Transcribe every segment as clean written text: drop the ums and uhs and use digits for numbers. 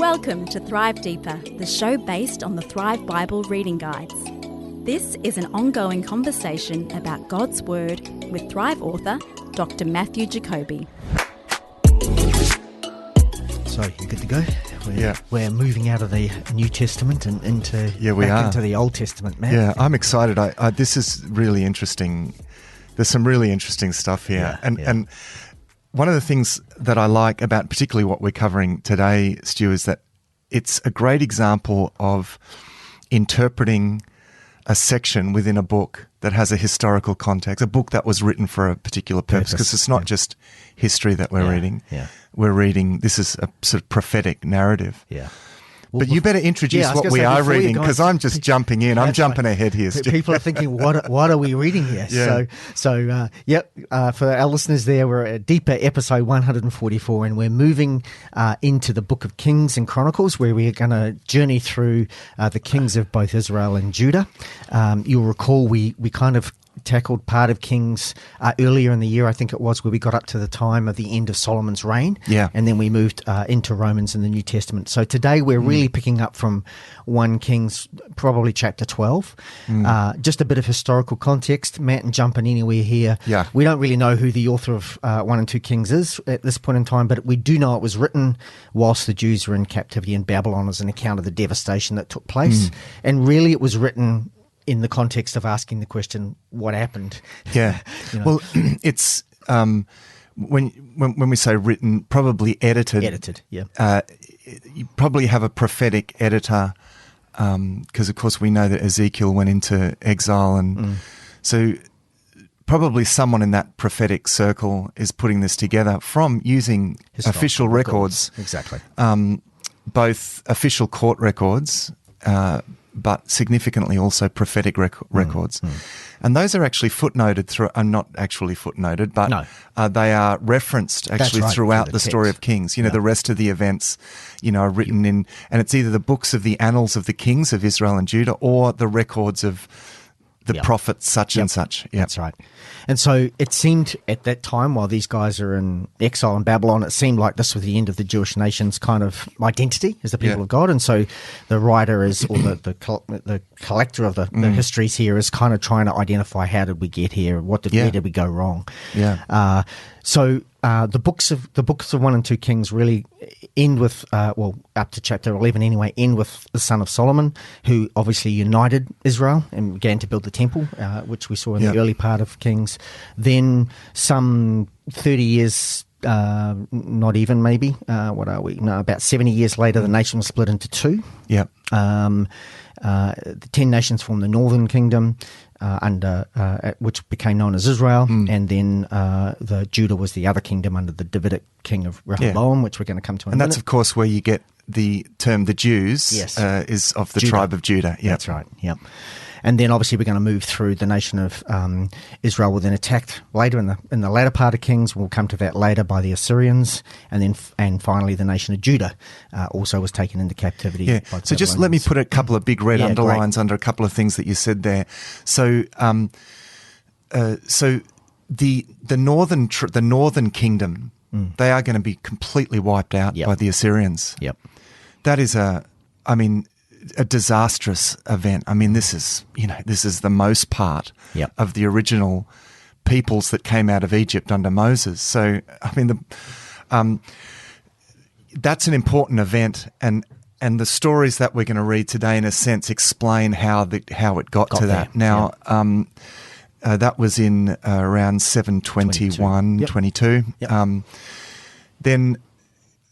Welcome to Thrive Deeper, the show based on the Thrive Bible reading guides. This is an ongoing conversation about God's Word with Thrive author Dr. Matthew Jacoby. So, you good to go? We're moving out of the New Testament and into the Old Testament, Matt. Yeah, I'm excited. This is really interesting. There's some really interesting stuff here. And one of the things that I like about particularly what we're covering today, Stu, is that it's a great example of interpreting a section within a book that has a historical context, a book that was written for a particular purpose, because it's not just history that we're reading. Yeah. We're reading, this is a sort of prophetic narrative. Yeah. But you better introduce what we are reading, because I'm just jumping in. I'm jumping ahead here, Stu. People are thinking, what are we reading here? Yeah. For our listeners there, we're at Deeper, episode 144, and we're moving into the book of Kings and Chronicles, where we're going to journey through the kings of both Israel and Judah. You'll recall we kind of tackled part of Kings earlier in the year, I think it was, where we got up to the time of the end of Solomon's reign. Yeah. And then we moved into Romans in the New Testament. So today we're really picking up from 1 Kings, probably chapter 12. Just a bit of historical context. Matt, and jumping anywhere here. Yeah. We don't really know who the author of 1 and 2 Kings is at this point in time, but we do know it was written whilst the Jews were in captivity in Babylon as an account of the devastation that took place. And really it was written in the context of asking the question, what happened? Yeah. Well, it's when we say written, probably edited. Edited, yeah. You probably have a prophetic editor, because of course we know that Ezekiel went into exile, and so probably someone in that prophetic circle is putting this together from using official records. Exactly. Both official court records, but significantly also prophetic records. And those are actually footnoted not actually footnoted, but they are referenced actually throughout the story of Kings. The rest of the events, are written in, and it's either the books of the annals of the kings of Israel and Judah or the records of the prophets such and such. Yep. That's right. And so it seemed at that time, while these guys are in exile in Babylon, it seemed like this was the end of the Jewish nation's kind of identity as the people of God. And so the writer is, or the collector of the histories here, is kind of trying to identify, how did we get here? Where did we go wrong? Yeah. So the books of 1 and 2 Kings really end with, up to chapter 11 anyway, end with the son of Solomon, who obviously united Israel and began to build the temple, which we saw in the early part of Kings. Then some 30 years, not even maybe, what are we? No, about 70 years later, the nation was split into two. Yeah. The 10 nations formed the northern kingdom, which became known as Israel, and then the Judah was the other kingdom under the Davidic King of Rehoboam, which we're going to come to in a minute. And that's, of course, where you get the term the Jews, is of the tribe of Judah. Yep. That's right, yep. And then obviously we're going to move through the nation of Israel, were then attacked later in the latter part of Kings. We'll come to that later, by the Assyrians, and finally the nation of Judah also was taken into captivity. Yeah. By So just let me put a couple of big red underlines under a couple of things that you said there. So, the northern kingdom, they are going to be completely wiped out by the Assyrians. Yep. That is a disastrous event. I mean, this is the most part of the original peoples that came out of Egypt under Moses. So, I mean, that's an important event, and the stories that we're going to read today, in a sense, explain how it got to that. Now, that was in around 721, 22. Yep. Then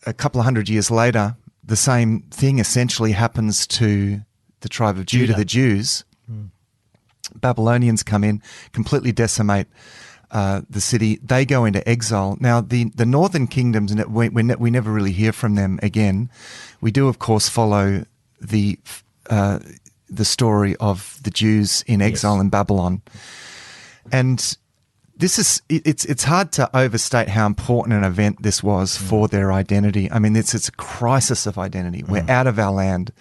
a couple of hundred years later, the same thing essentially happens to the tribe of Judah, the Jews. Babylonians come in, completely decimate the city. They go into exile. Now, the northern kingdoms, we never really hear from them again. We do, of course, follow the story of the Jews in exile in Babylon. And it's hard to overstate how important an event this was for their identity. I mean, it's a crisis of identity. We're out of our land.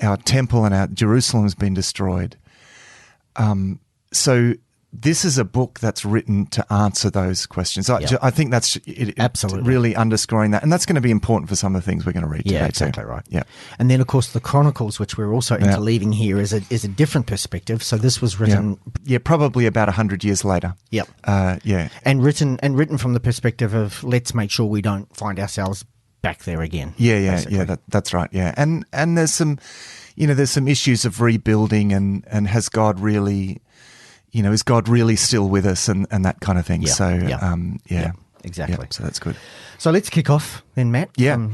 Our temple and our Jerusalem has been destroyed. So this is a book that's written to answer those questions. I think that's Absolutely really underscoring that. And that's going to be important for some of the things we're going to read today. Yeah, exactly too. right. Yeah. And then, of course, the Chronicles, which we're also interleaving here, is a different perspective. So this was written... Yeah, probably about 100 years later. Yep. Yeah. And written from the perspective of let's make sure we don't find ourselves back there again. Yeah, that's right. Yeah. And there's some, there's some issues of rebuilding and has God really... is God really still with us and that kind of thing? Yeah, So, exactly. Yeah, so that's good. So let's kick off then, Matt. Yeah.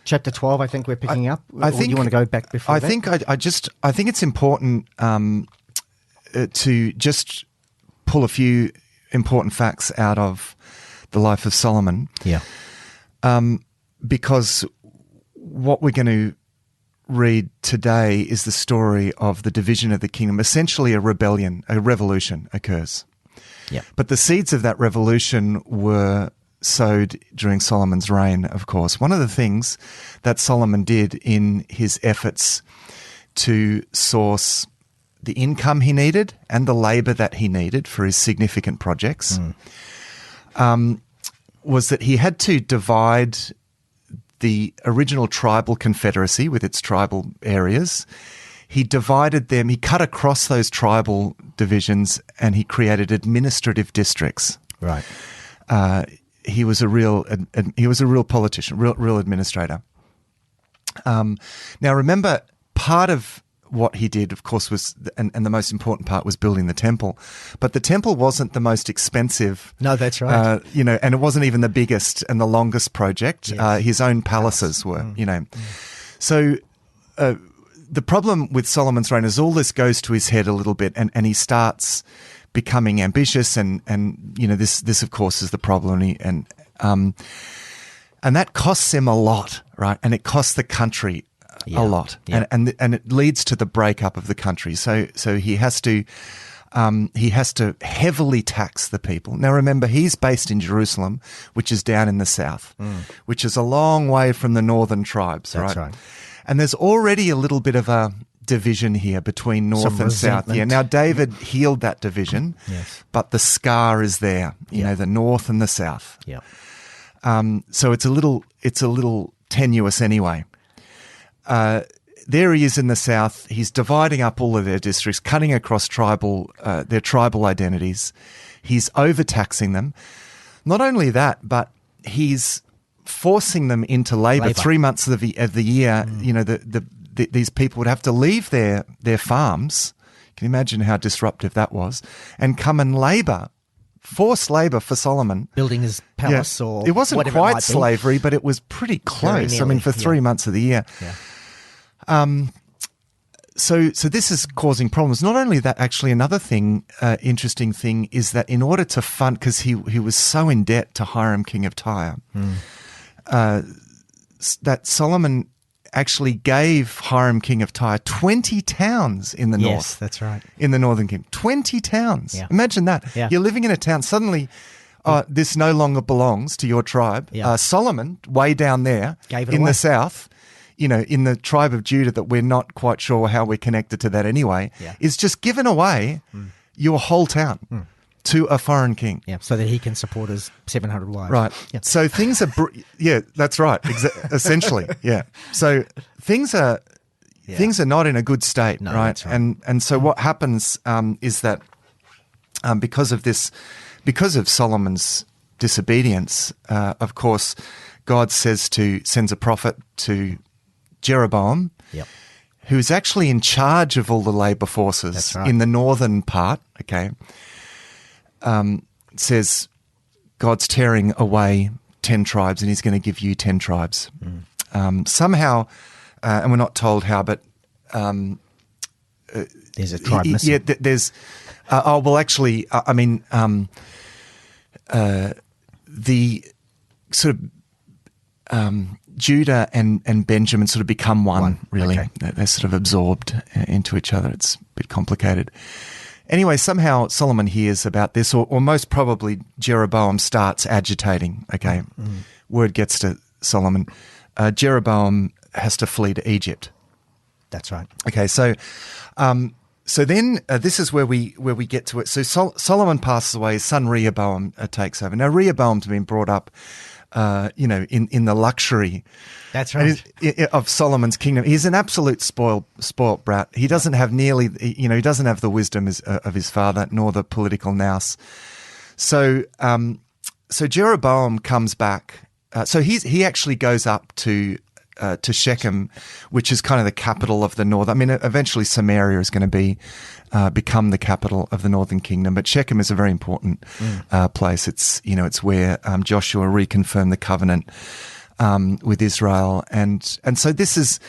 Chapter 12, I think we're picking up. I think you want to go back before I that? think I think it's important to just pull a few important facts out of the life of Solomon. Yeah. Because what we're going to read today is the story of the division of the kingdom. Essentially a revolution occurs. Yeah. But the seeds of that revolution were sowed during Solomon's reign, of course. One of the things that Solomon did in his efforts to source the income he needed and the labor that he needed for his significant projects was that he had to divide the original tribal confederacy with its tribal areas. He divided them, he cut across those tribal divisions, and he created administrative districts. Right. He was a real politician, real administrator. Now remember, part of what he did, of course, was, and the most important part was building the temple. But the temple wasn't the most expensive. No, that's right. And it wasn't even the biggest and the longest project. Yes. His own palaces were, So the problem with Solomon's reign is all this goes to his head a little bit, and he starts becoming ambitious, and this of course is the problem, and that costs him a lot, right? And it costs the country a lot, and it leads to the breakup of the country. So he has to heavily tax the people. Now remember, he's based in Jerusalem, which is down in the south, which is a long way from the northern tribes. That's right. And there's already a little bit of a division here between north and south. Yeah. Now David healed that division, but the scar is there. The north and the south. Yeah. So it's a little tenuous anyway. There he is in the south. He's dividing up all of their districts, cutting across their tribal identities. He's overtaxing them. Not only that, but he's forcing them into labor. 3 months of the year. These people would have to leave their farms. Can you imagine how disruptive that was? And come and labor. Forced labor for Solomon. Building his palace or it wasn't whatever quite it might be. slavery, but it was pretty close. Nearly, for 3 months of the year. Yeah. So this is causing problems. Not only that, actually, another thing, interesting thing, is that in order to fund, because he was so in debt to Hiram, king of Tyre, that Solomon actually gave Hiram, king of Tyre, 20 towns in the north. Yes, that's right. In the northern kingdom. 20 towns. Yeah. Imagine that. Yeah. You're living in a town, suddenly this no longer belongs to your tribe. Yeah. Solomon, way down there Gave it in away. the south, in the tribe of Judah that we're not quite sure how we're connected to that anyway, is just given away your whole town to a foreign king. Yeah, so that he can support his 700 wives. Right. Yeah. So things are, that's right. Essentially, yeah. So things are not in a good state, No, right? that's right. And so what happens is that because of Solomon's disobedience, of course, God sends a prophet to Jeroboam, who's actually in charge of all the labor forces. That's right. In the northern part, okay, says God's tearing away 10 tribes and he's going to give you 10 tribes. Somehow, and we're not told how, but there's a tribe missing. Yeah, there's, the sort of Judah and Benjamin sort of become one really. Okay. They're sort of absorbed into each other. It's a bit complicated. Anyway, somehow Solomon hears about this, or most probably Jeroboam starts agitating, okay? Word gets to Solomon. Jeroboam has to flee to Egypt. That's right. Okay, so So then this is where we get to it. So Solomon passes away. His son Rehoboam takes over. Now Rehoboam's been brought up, in the luxury. That's right. Of Solomon's kingdom. He's an absolute spoilt brat. He doesn't have he doesn't have the wisdom of his father, nor the political nous. So Jeroboam comes back. So he actually goes up to Shechem, which is kind of the capital of the north. I mean, eventually Samaria is going to become the capital of the northern kingdom, but Shechem is a very important place. It's where Joshua reconfirmed the covenant with Israel, and so this is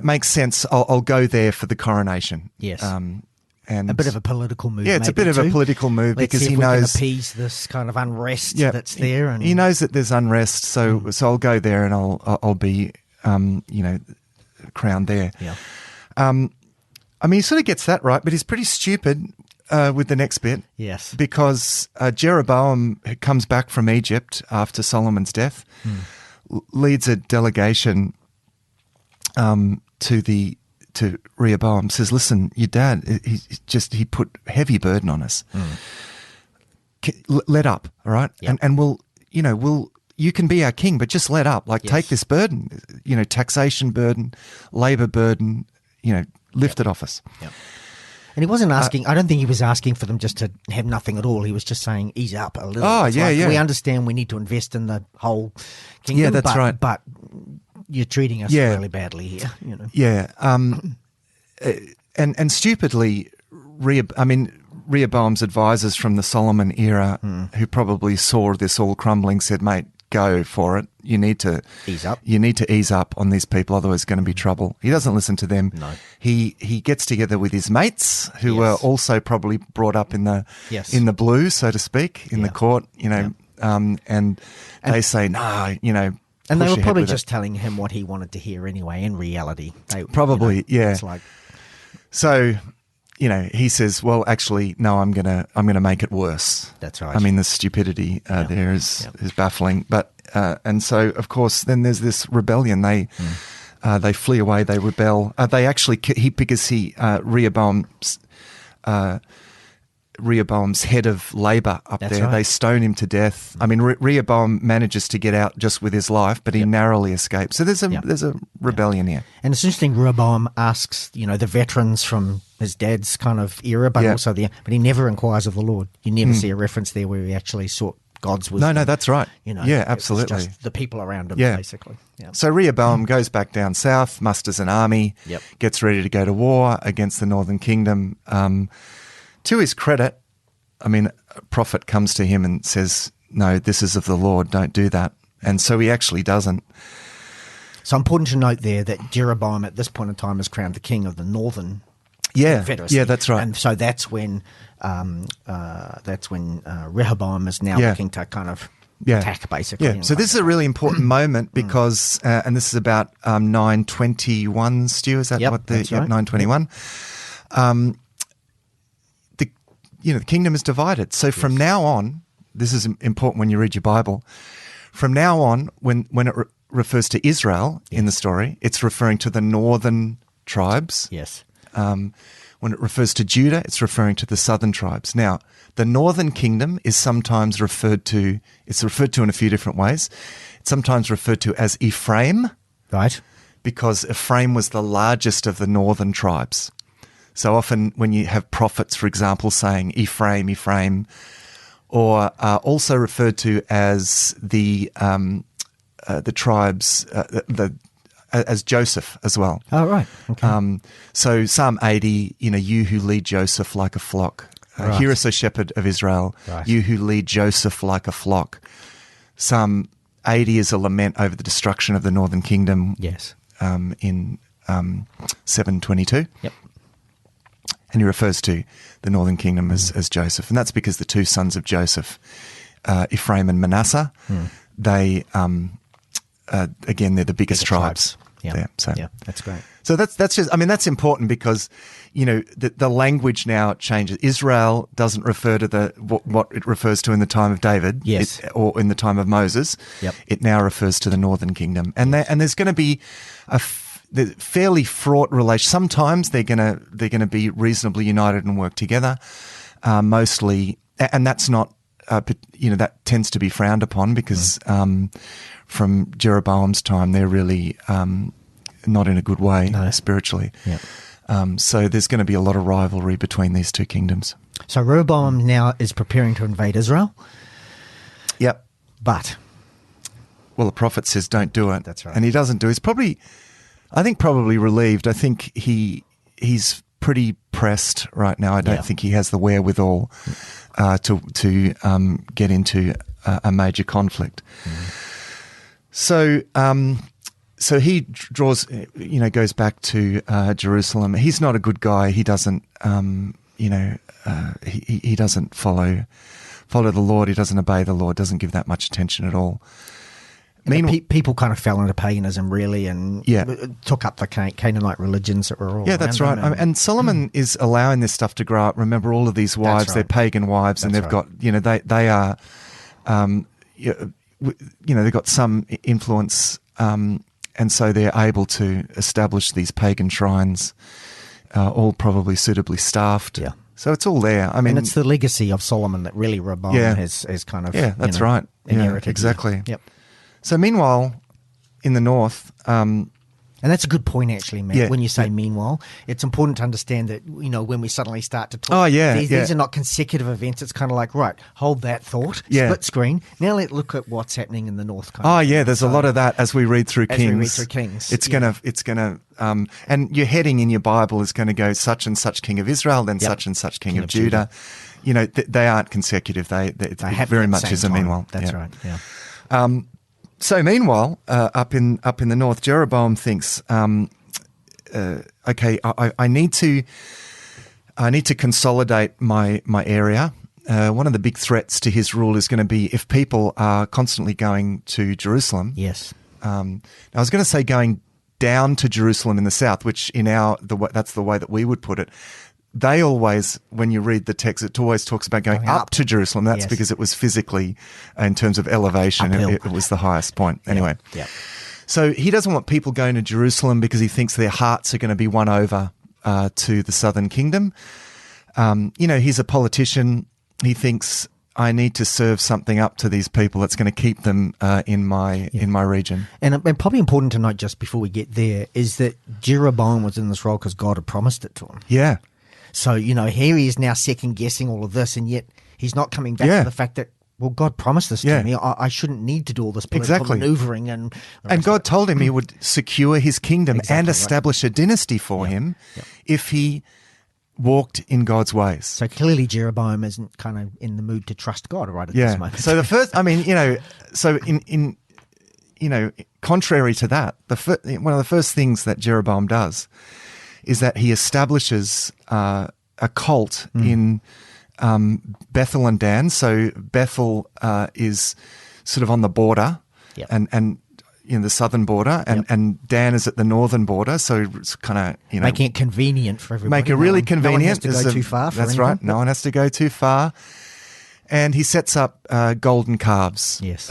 makes sense. I'll go there for the coronation. Yes. And a bit of a political move. Yeah, it's a bit of a political move because he knows we can appease this kind of unrest that's there, and he knows that there's unrest. So I'll go there and I'll be crowned there. Yeah. I mean, he sort of gets that right, but he's pretty stupid with the next bit. Yes. Because Jeroboam comes back from Egypt after Solomon's death, leads a delegation to Rehoboam, says, listen, your dad, he put heavy burden on us. Let up, all right? Yep. And you can be our king, but just let up. Take this burden, taxation burden, labor burden, lift it off us. Yep. And he wasn't asking, I don't think he was asking for them just to have nothing at all. He was just saying, ease up a little. Oh, it's yeah. We understand we need to invest in the whole kingdom. Yeah, that's right. But you're treating us really badly here, Yeah. And stupidly, Rehoboam's advisors from the Solomon era, who probably saw this all crumbling, said, mate, go for it. You need to ease up. You need to ease up on these people, otherwise it's going to be trouble. He doesn't listen to them. No. He gets together with his mates, who were also probably brought up in the blue, so to speak, in the court, and they say, no, and they were probably just telling him what he wanted to hear anyway. In reality, probably, It's like, so, he says, well, actually, no, I'm gonna make it worse. That's right. I mean, the stupidity there is baffling. But and so, of course, then there's this rebellion. They flee away. They rebel. They actually Rehoboam's head of labor up there. Right. They stone him to death. I mean, Rehoboam manages to get out just with his life, but he narrowly escapes. So there's a rebellion here. And it's interesting. Rehoboam asks, the veterans from his dad's kind of era, but also but he never inquires of the Lord. You never see a reference there where he actually sought God's wisdom. No, that's right. Absolutely. It's just the people around him, basically. Yeah. So Rehoboam goes back down south, musters an army, gets ready to go to war against the northern kingdom. To his credit, I mean, a prophet comes to him and says, no, this is of the Lord, don't do that. And so he actually doesn't. So important to note there that Jeroboam at this point in time is crowned the king of the northern confederacy. Yeah, that's right. And so that's when Rehoboam is now looking to kind of attack, basically. Yeah. So this is a really important moment because, and this is about 921, Stu, is that what the, that's right. 921? The kingdom is divided. So from now on, this is important when you read your Bible, from now on, when it refers to Israel in the story, it's referring to the northern tribes. Yes. When it refers to Judah, it's referring to the southern tribes. Now, the northern kingdom is sometimes referred to in a few different ways. It's sometimes referred to as Ephraim. Right. Because Ephraim was the largest of the northern tribes. So often when you have prophets, for example, saying Ephraim, or also referred to as the tribes, as Joseph as well. Oh, right. Okay. So Psalm 80, you who lead Joseph like a flock. Hear us, O shepherd of Israel, you who lead Joseph like a flock. Psalm 80 is a lament over the destruction of the northern kingdom. Yes. In 722. Yep. And he refers to the northern kingdom as Joseph. And that's because the two sons of Joseph, Ephraim and Manasseh, they, again, they're the biggest tribes. Yeah. So that's great. So that's just, that's important because, the language now changes. Israel doesn't refer to what it refers to in the time of David or in the time of Moses. Yep. It now refers to the northern kingdom. And there's going to be they're fairly fraught relation. Sometimes they're gonna be reasonably united and work together. Mostly, and that's not that tends to be frowned upon because from Jeroboam's time they're really not in a good way spiritually. Yeah. So there's going to be a lot of rivalry between these two kingdoms. So Rehoboam now is preparing to invade Israel. Yep. But well, the prophet says don't do it. That's right. And he doesn't do it. He's probably relieved. I think he's pretty pressed right now. I don't think he has the wherewithal to get into a major conflict. So he draws, goes back to Jerusalem. He's not a good guy. He doesn't, he doesn't follow the Lord. He doesn't obey the Lord. Doesn't give that much attention at all. People kind of fell into paganism, really, and took up the Canaanite religions that were all Yeah, that's right. And Solomon is allowing this stuff to grow up. Remember, all of these wives, they're pagan wives, and they've got, they are, they've got some influence, and so they're able to establish these pagan shrines, all probably suitably staffed. Yeah. So it's all there. I mean, and it's the legacy of Solomon that really Rehoboam has kind of that's right. inherited. Yeah, exactly. Yep. So meanwhile, in the north, and that's a good point, actually, Matt. Yeah, when you say meanwhile, it's important to understand that when we suddenly start to talk, these are not consecutive events. It's kind of like, right, hold that thought, split screen. Now let's look at what's happening in the north. There's a lot of that as we read through Kings. It's gonna, and your heading in your Bible is going to go such and such king of Israel, then such and such king of Judah. They aren't consecutive. They very much is a meanwhile. That's right. Yeah. So meanwhile, up in the north, Jeroboam thinks, okay, I need to consolidate my area. One of the big threats to his rule is going to be if people are constantly going to Jerusalem. Yes. I was going to say going down to Jerusalem in the south, which that's the way that we would put it. They always, when you read the text, it always talks about going up to Jerusalem. That's because it was physically, in terms of elevation, it was the highest point. Anyway, so he doesn't want people going to Jerusalem because he thinks their hearts are going to be won over to the southern kingdom. He's a politician. He thinks, I need to serve something up to these people that's going to keep them in my region. And probably important to note just before we get there is that Jeroboam was in this role because God had promised it to him. Yeah. So, here he is now second-guessing all of this, and yet he's not coming back to the fact that, well, God promised this to me. I shouldn't need to do all this political maneuvering. And God told him he would secure his kingdom and establish a dynasty for him if he walked in God's ways. So clearly Jeroboam isn't kind of in the mood to trust God right at this moment. So the first, contrary to that, one of the first things that Jeroboam does is that he establishes a cult in Bethel and Dan. So Bethel is sort of on the border and the southern border, and Dan is at the northern border. So it's kind of, making it convenient for everybody. Make it really convenient. No one has to go too far. That's right. No one has to go too far. And he sets up golden calves. Yes.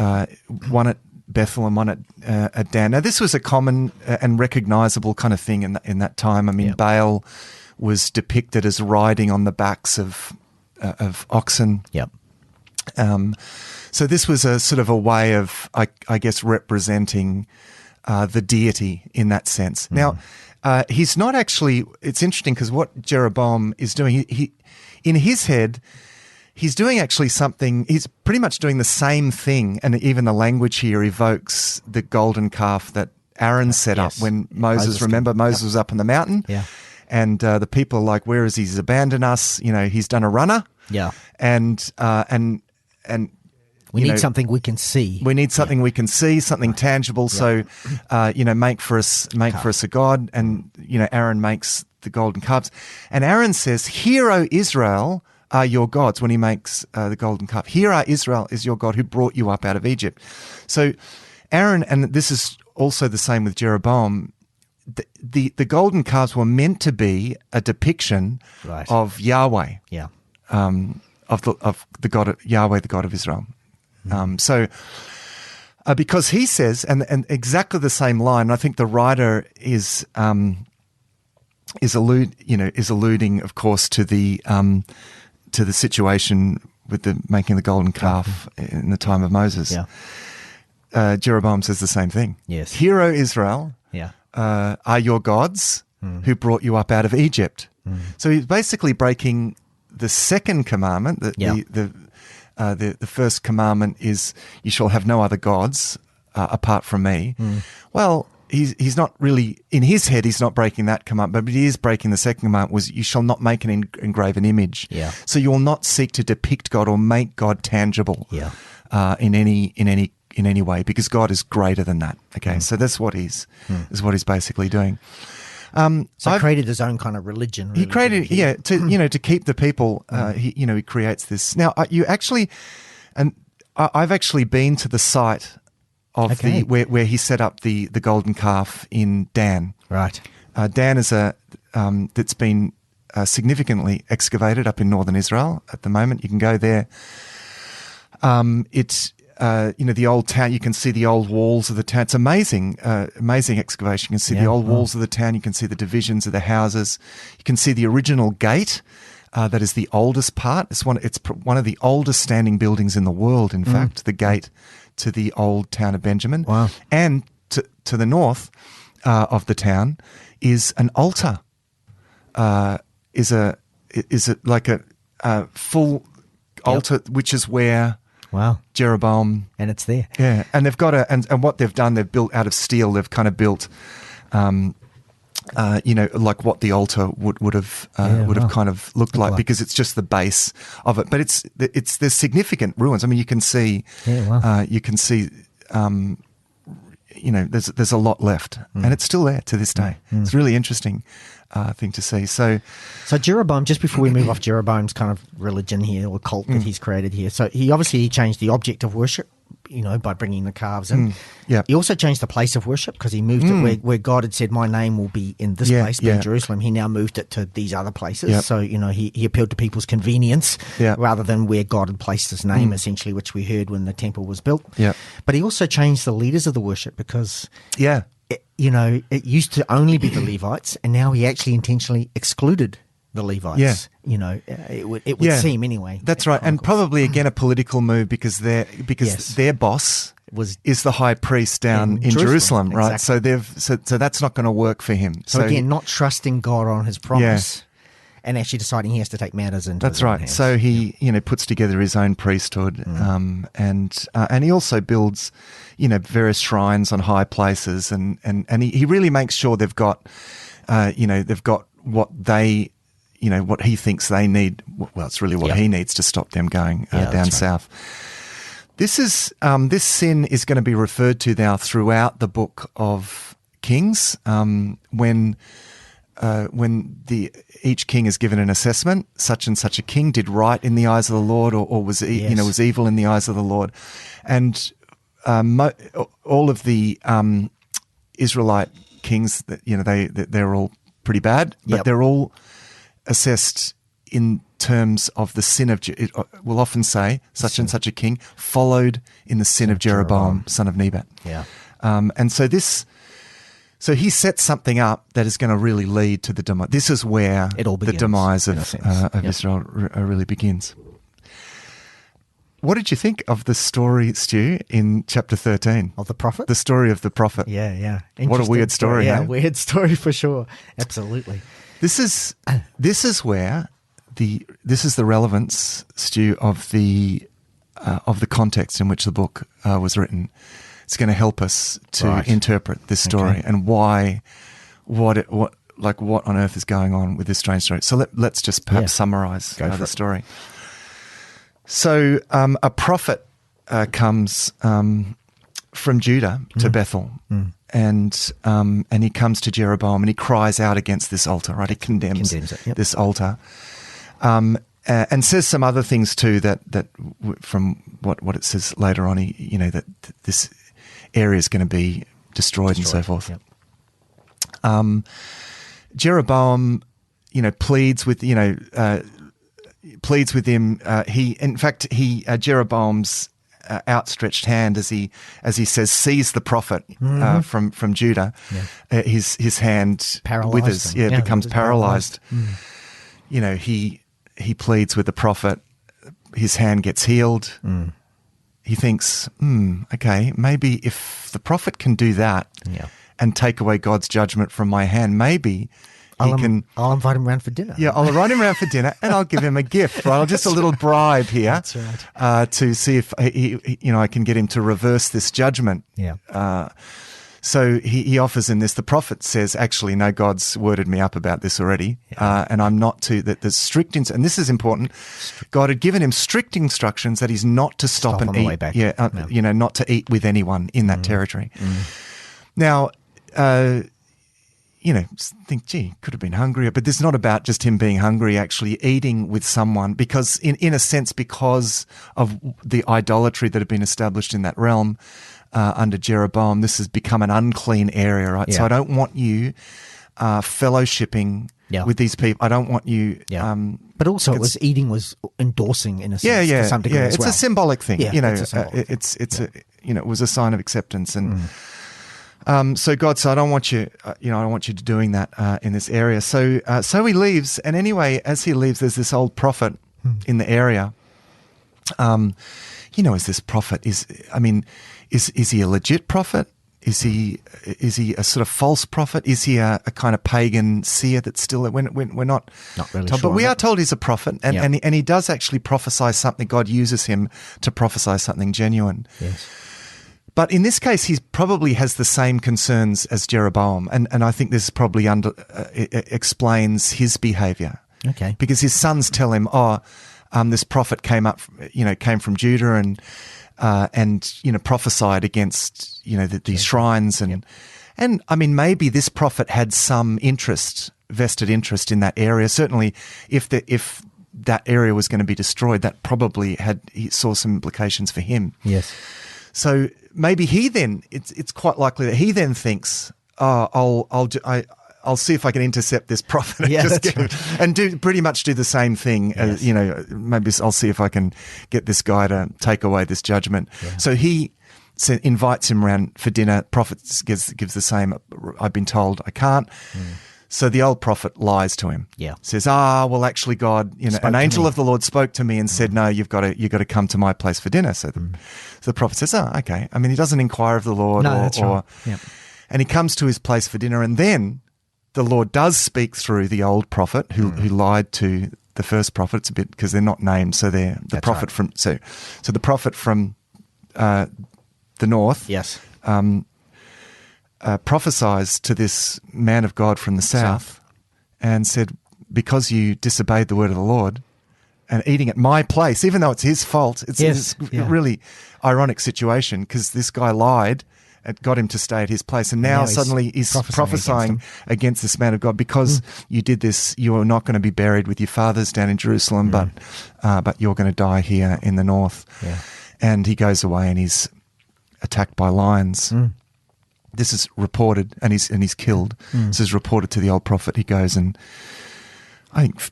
One at Bethel and one at Dan. Now, this was a common and recognizable kind of thing in that time. I mean, Baal was depicted as riding on the backs of oxen. Yep. So this was a sort of a way of, I guess, representing the deity in that sense. Now, he's not actually. It's interesting because what Jeroboam is doing, he in his head, he's doing actually something. He's pretty much doing the same thing, and even the language here evokes the golden calf that Aaron set up when Moses. Remember, Moses was up on the mountain. Yeah. And the people are like, "Where is he? He's abandoned us. He's done a runner." Yeah. And we need something we can see. We need something we can see, something tangible. So, make for us a god. And Aaron makes the golden calves. And Aaron says, "Hear, O Israel, are your gods." When he makes the golden calf, "Hear, O Israel, is your God who brought you up out of Egypt." So, Aaron, and this is also the same with Jeroboam. The golden calves were meant to be a depiction of Yahweh. Yeah. Of the God of Yahweh, the God of Israel. So Because he says, and exactly the same line. I think the writer is alluding, of course, to the situation with the making the golden calf in the time of Moses. Yeah. Jeroboam says the same thing. Yes. Hear, O Israel, Yeah. are your gods who brought you up out of Egypt. So he's basically breaking the second commandment. The first commandment is, you shall have no other gods apart from me. Well, he's not really, in his head, he's not breaking that commandment, but he is breaking the second commandment, was you shall not make an engraven image. Yeah. So you will not seek to depict God or make God tangible in any way, because God is greater than that. Okay, so that's what he's basically doing. So he created his own kind of religion. Really, he created, to keep the people. He creates this. Now, I've actually been to the site of where he set up the golden calf in Dan. Right. Dan is that's been significantly excavated up in northern Israel at the moment. You can go there. It's the old town. You can see the old walls of the town. It's amazing excavation. You can see the old walls of the town. You can see the divisions of the houses. You can see the original gate. That is the oldest part. It's one of the oldest standing buildings in the world. In fact, the gate to the old town of Benjamin. Wow. And to the north of the town is an altar. Is it like a full altar, which is where Jeroboam, and it's there. Yeah, and they've got and what they've done, they've built out of steel. They've kind of built, like what the altar would have kind of looked like, because it's just the base of it. But there's significant ruins. I mean, you can see, there's a lot left, and it's still there to this day. It's really interesting thing to see. So Jeroboam, just before we move off Jeroboam's kind of religion here, or cult that he's created here, so he obviously changed the object of worship, by bringing the calves in. He also changed the place of worship, because he moved it where God had said, my name will be in this place, in Jerusalem. He now moved it to these other places. So, he appealed to people's convenience rather than where God had placed his name, essentially, which we heard when the temple was built. But he also changed the leaders of the worship, because it used to only be the Levites, and now he actually intentionally excluded the Levites. It would seem anyway. That's right, and probably again a political move, because their boss is the high priest down in Jerusalem, right? Exactly. So that's not going to work for him. So again, not trusting God on his promise. And actually deciding he has to take matters into his own hands. So he, puts together his own priesthood, and he also builds, various shrines on high places, and he really makes sure they've got, what they, what he thinks they need. Well, it's really what he needs to stop them going down south. This sin is going to be referred to now throughout the book of Kings, when each king is given an assessment, such and such a king did right in the eyes of the Lord, or was was evil in the eyes of the Lord, and all of the Israelite kings, they're all pretty bad, but they're all assessed in terms of the sin of. We'll often say such and such a king followed in the sin of Jeroboam, son of Nebat. And so this. So he sets something up that is going to really lead to the demise. This is where the demise of Israel really begins. What did you think of the story, Stu, in chapter 13? Of the prophet? The story of the prophet. Yeah. What a weird story, Yeah, weird story for sure. Absolutely. This is where this is the relevance, Stu, of the context in which the book was written. It's going to help us to interpret this story and what on earth is going on with this strange story. So let's just perhaps summarize the story. So a prophet comes from Judah to Bethel, and he comes to Jeroboam, and he cries out against this altar. Right, he condemns this altar, and says some other things too. That from what it says later on, that this area is going to be destroyed and so forth. Jeroboam, pleads with him. Jeroboam's outstretched hand as he says, "Seize the prophet," from Judah. Yeah. His hand withers. Yeah, becomes paralyzed. You know, he pleads with the prophet. His hand gets healed. He thinks, okay, maybe if the prophet can do that and take away God's judgment from my hand, maybe I'll invite him around for dinner. Yeah, I'll invite him around for dinner and I'll give him a gift. Right? Just a little bribe here. That's right. To see if I can get him to reverse this judgment. Yeah. So he offers him this. The prophet says, actually, no, God's worded me up about this already, and I'm not to, that there's strict, and this is important, God had given him strict instructions that he's not to stop and on the eat. way back. Not to eat with anyone in that territory. Now, think, gee, could have been hungrier, but this is not about just him being hungry, actually eating with someone, because in a sense, because of the idolatry that had been established in that realm, under Jeroboam, this has become an unclean area, right? Yeah. So I don't want you fellowshipping with these people. I don't want you... but also eating was endorsing in a sense to some degree as well. It's a symbolic thing. Yeah, it was a sign of acceptance. And so God said, I don't want you, I don't want you doing that in this area. So he leaves. And anyway, as he leaves, there's this old prophet in the area. Is this prophet, is he a legit prophet? Is he a sort of false prophet? Is he a kind of pagan seer that's still, we're not really told, sure. but we are told he's a prophet, and he does actually prophesy something. God uses him to prophesy something genuine. Yes. But in this case, he probably has the same concerns as Jeroboam, and I think this probably explains his behavior. Okay. Because his sons tell him, this prophet came from Judah and prophesied against these shrines and I mean, maybe this prophet had some vested interest in that area. Certainly, if that area was going to be destroyed, that probably he saw some implications for him. Yes. So maybe it's quite likely that he then thinks, I'll see if I can intercept this prophet and pretty much do the same thing. Yes. Maybe I'll see if I can get this guy to take away this judgment. Yeah. So he invites him around for dinner. Prophet gives the same. I've been told I can't. So the old prophet lies to him. Yeah. Says, well, actually, God, an angel of the Lord spoke to me and said, no, you've got to come to my place for dinner. So the prophet says, okay. I mean, he doesn't inquire of the Lord. No, that's right. Yep. And he comes to his place for dinner, and then the Lord does speak through the old prophet who lied to the first prophet. It's a bit because they're not named, so they're the prophet from so the prophet from the north. Yes. Prophesies to this man of God from the south and said, because you disobeyed the word of the Lord and eating at my place, even though it's his fault, it's a really ironic situation because this guy lied. It got him to stay at his place, and now suddenly he's prophesying against this man of God because you did this. You are not going to be buried with your fathers down in Jerusalem, but you're going to die here in the north. Yeah. And he goes away and he's attacked by lions. This is reported, and he's killed. This is reported to the old prophet. He goes and I think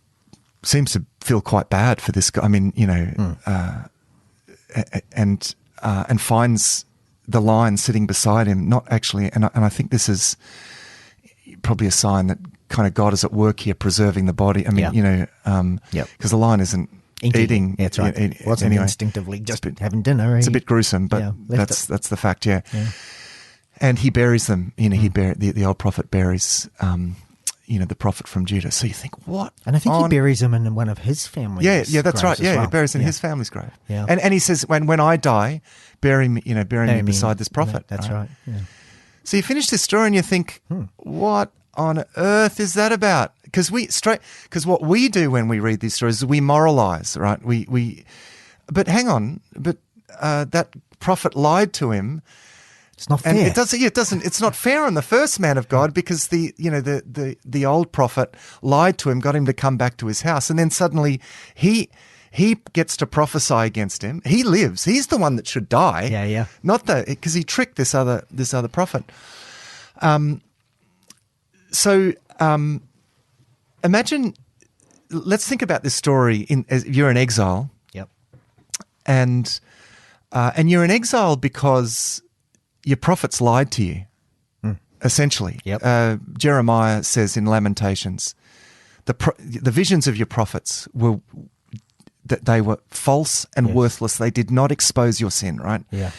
seems to feel quite bad for this guy. I mean, and finds the lion sitting beside him, not actually, and I think this is probably a sign that kind of God is at work here, preserving the body. I mean, because the lion isn't eating. Yeah, that's right. It wasn't instinctively just having dinner. It's a bit gruesome, but that's the fact. Yeah. And he buries them. The old prophet buries. The prophet from Judah. So you think, what? And I think he buries him in one of his family's graves. Yeah, that's right. Yeah, well. He buries in his family's grave. Yeah. And he says, when I die, bury me beside this prophet. That's right. Yeah. So you finish this story and you think, what on earth is that about? Because what we do when we read these stories is we moralize, right? But hang on, that prophet lied to him. It's not fair. And it doesn't. It's not fair on the first man of God because the old prophet lied to him, got him to come back to his house, and then suddenly he gets to prophesy against him. He lives. He's the one that should die. Yeah. Not because he tricked this other prophet. Imagine. Let's think about this story. As you're in exile. Yep. And And you're in exile because your prophets lied to you, essentially. Yep. Jeremiah says in Lamentations, the visions of your prophets were that they were false and worthless. They did not expose your sin, right? Yeah.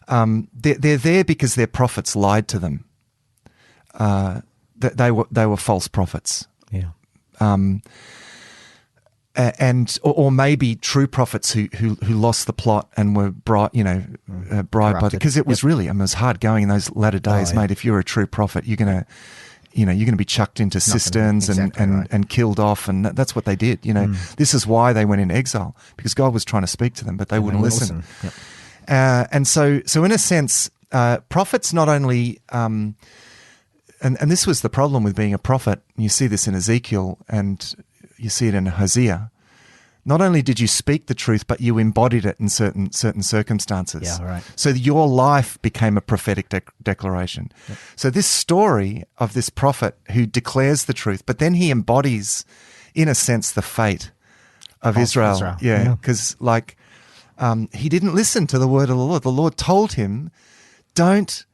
They're there because their prophets lied to them. They were false prophets. Yeah. Or maybe true prophets who lost the plot and were bribed by because it was really, it was hard going in those latter days, mate. If you're a true prophet, you're gonna be chucked into cisterns and killed off, and that's what they did. This is why they went into exile, because God was trying to speak to them, but they wouldn't listen. Yep. And so in a sense, prophets not only and this was the problem with being a prophet. You see this in Ezekiel and you see it in Hosea. Not only did you speak the truth, but you embodied it in certain circumstances. Yeah, right. So your life became a prophetic declaration. Yep. So this story of this prophet who declares the truth, but then he embodies, in a sense, the fate of Israel. Yeah, because he didn't listen to the word of the Lord. The Lord told him, don't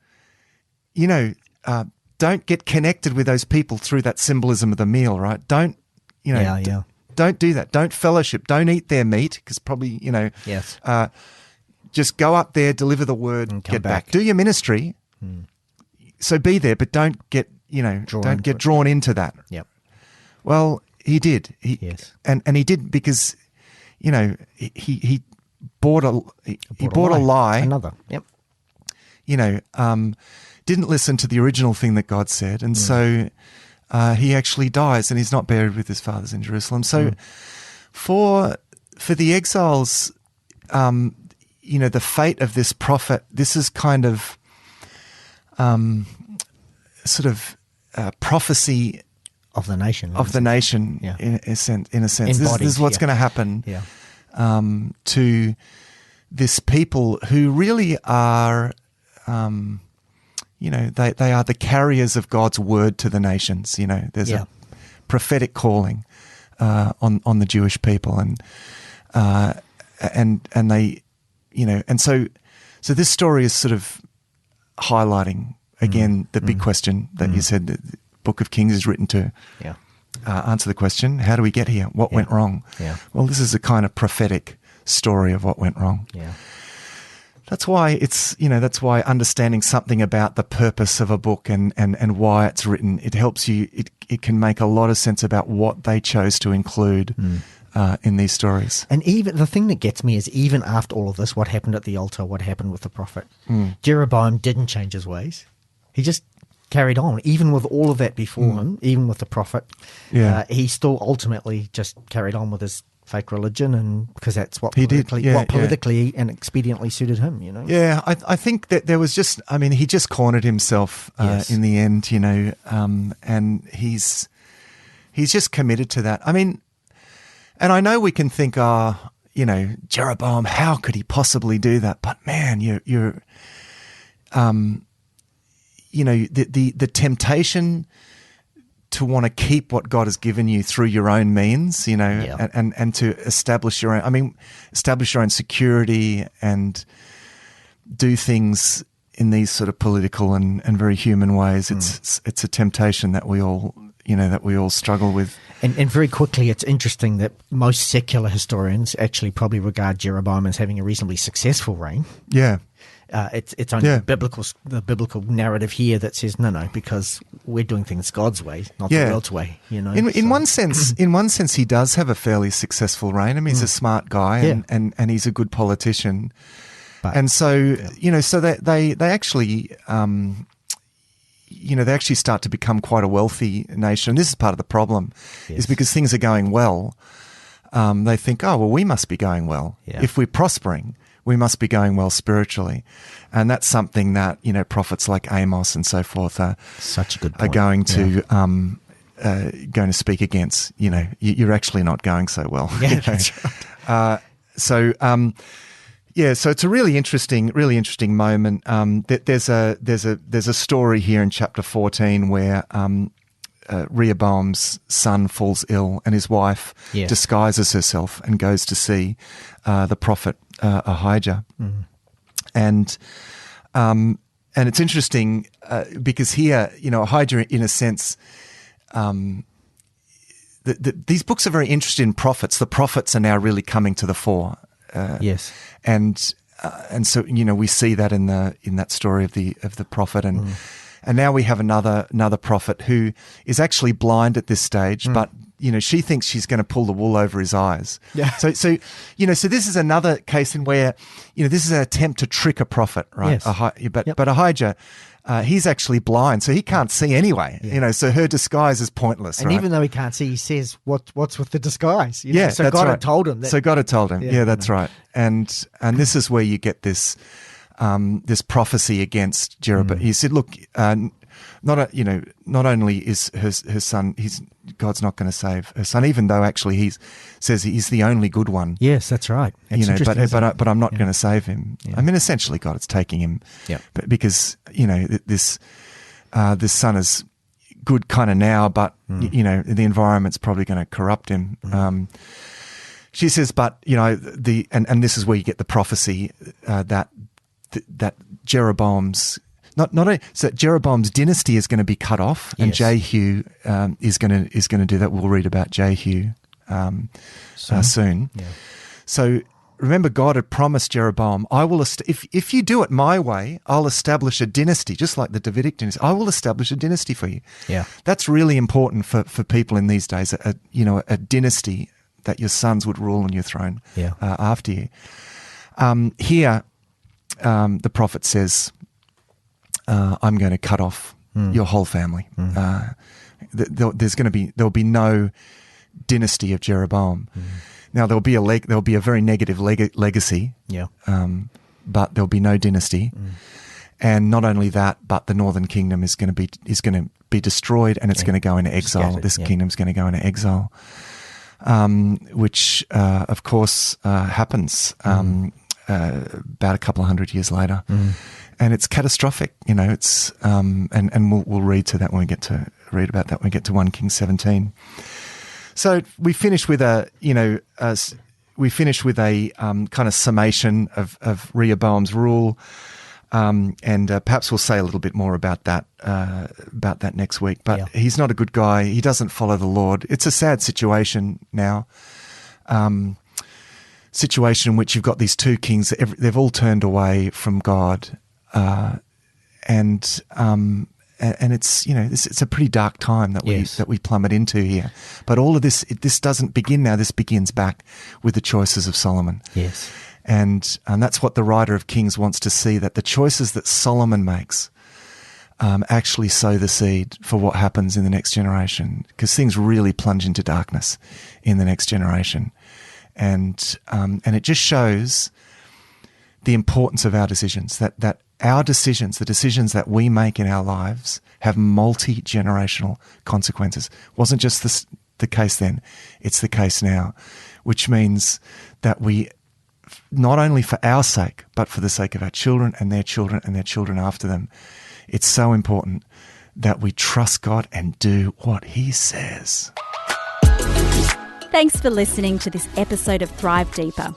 get connected with those people through that symbolism of the meal, right? Don't do that. Don't fellowship. Don't eat their meat, because probably, Yes. Just go up there, deliver the word, and get back. Do your ministry. So be there, but don't get, drawn into that. Yep. Well, he did. Yes. And he did because, he bought a lie. Another. Yep. Didn't listen to the original thing that God said, and so he actually dies, and he's not buried with his fathers in Jerusalem. So for the exiles, the fate of this prophet, this is kind of prophecy of the nation. Yeah. in a sense. This is what's going to happen to this people who really are, they are the carriers of God's word to the nations. There's a prophetic calling on the Jewish people, and they, and so this story is sort of highlighting again the big question that you said the Book of Kings is written to answer the question: how do we get here? What went wrong? Yeah. Well, this is a kind of prophetic story of what went wrong. Yeah. That's why that's why understanding something about the purpose of a book and why it's written, it helps you, it can make a lot of sense about what they chose to include in these stories. And even the thing that gets me is, even after all of this, what happened at the altar, what happened with the prophet. Jeroboam didn't change his ways. He just carried on, even with all of that before him, even with the prophet. He still ultimately just carried on with his fake religion, and because that's what politically and expediently suited him, Yeah, I think that there was just, he just cornered himself in the end, and he's just committed to that. And I know we can think, Jeroboam, how could he possibly do that? But man, you're the temptation to want to keep what God has given you through your own means, and to establish your own security and do things in these sort of political and very human ways. It's a temptation that we all struggle with. And very quickly, it's interesting that most secular historians actually probably regard Jeroboam as having a reasonably successful reign. Yeah. It's only the biblical narrative here that says no, because we're doing things God's way, not the world's way. In one sense, he does have a fairly successful reign. He's a smart guy, and he's a good politician, and so so they actually they actually start to become quite a wealthy nation. And this is part of the problem, is because things are going well. They think, we must be going well if we're prospering. We must be going well spiritually, and that's something that prophets like Amos and so forth are such a good point. Are going to speak against. You're actually not going so well. Yeah, that's right. So it's a really interesting moment. There's a story here in chapter 14 where Rehoboam's son falls ill, and his wife disguises herself and goes to see the prophet Ahijah. And it's interesting because here, Ahijah, in a sense, these books are very interested in prophets. The prophets are now really coming to the fore. Yes, and so we see that in that story of the prophet, and now we have another prophet who is actually blind at this stage, but she thinks she's going to pull the wool over his eyes. Yeah. So this is another case in where this is an attempt to trick a prophet, right? Yes. But Ahijah, he's actually blind, so he can't see anyway. Yeah. So her disguise is pointless. And right? even though he can't see, he says, "What's with the disguise?" Yeah, so that's God right. had told him. So God had told him. Yeah, that's right. And this is where you get this prophecy against Jeroboam. He said, "Look, not only is her son, God's not going to save her son, even though actually he says he's the only good one. Yes, that's right. But I'm not going to save him. Yeah. I mean, essentially, God is taking him, but because this son is good kind of now, but the environment's probably going to corrupt him." She says, but and this is where you get the prophecy that Jeroboam's so Jeroboam's dynasty is going to be cut off, and Jehu is going to do that. We'll read about Jehu soon. Yeah. So remember, God had promised Jeroboam, "I will if you do it my way, I'll establish a dynasty, just like the Davidic dynasty. I will establish a dynasty for you." Yeah, that's really important for people in these days. A dynasty that your sons would rule on your throne after you. Here, the prophet says, "I'm going to cut off your whole family. There'll be no dynasty of Jeroboam. Now there'll be a very negative legacy. Yeah. But there'll be no dynasty. And not only that, but the northern kingdom is going to be destroyed, and it's going to go into exile. Scattered, this kingdom's going to go into exile, which of course happens about a couple of hundred years later. And it's catastrophic, it's, and we'll read to that when we get to read about that when we get to 1 Kings 17. So we finish with a kind of summation of Rehoboam's rule. And perhaps we'll say a little bit more about that next week. But he's not a good guy. He doesn't follow the Lord. It's a sad situation now. Situation in which you've got these two kings. They've all turned away from God. And it's it's a pretty dark time that we plummet into here. But all of this doesn't begin now. This begins back with the choices of Solomon. Yes, and that's what the writer of Kings wants to see, that the choices that Solomon makes actually sow the seed for what happens in the next generation, because things really plunge into darkness in the next generation, and it just shows the importance of our decisions, that our decisions, the decisions that we make in our lives, have multi-generational consequences. It wasn't just the case then, it's the case now, which means that we, not only for our sake, but for the sake of our children and their children and their children after them, it's so important that we trust God and do what He says. Thanks for listening to this episode of Thrive Deeper.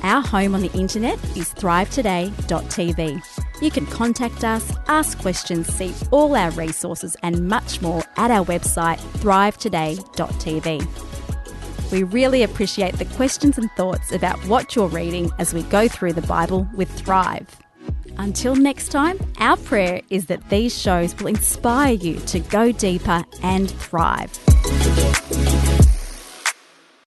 Our home on the internet is thrivetoday.tv. You can contact us, ask questions, see all our resources and much more at our website thrivetoday.tv. We really appreciate the questions and thoughts about what you're reading as we go through the Bible with Thrive. Until next time, our prayer is that these shows will inspire you to go deeper and thrive.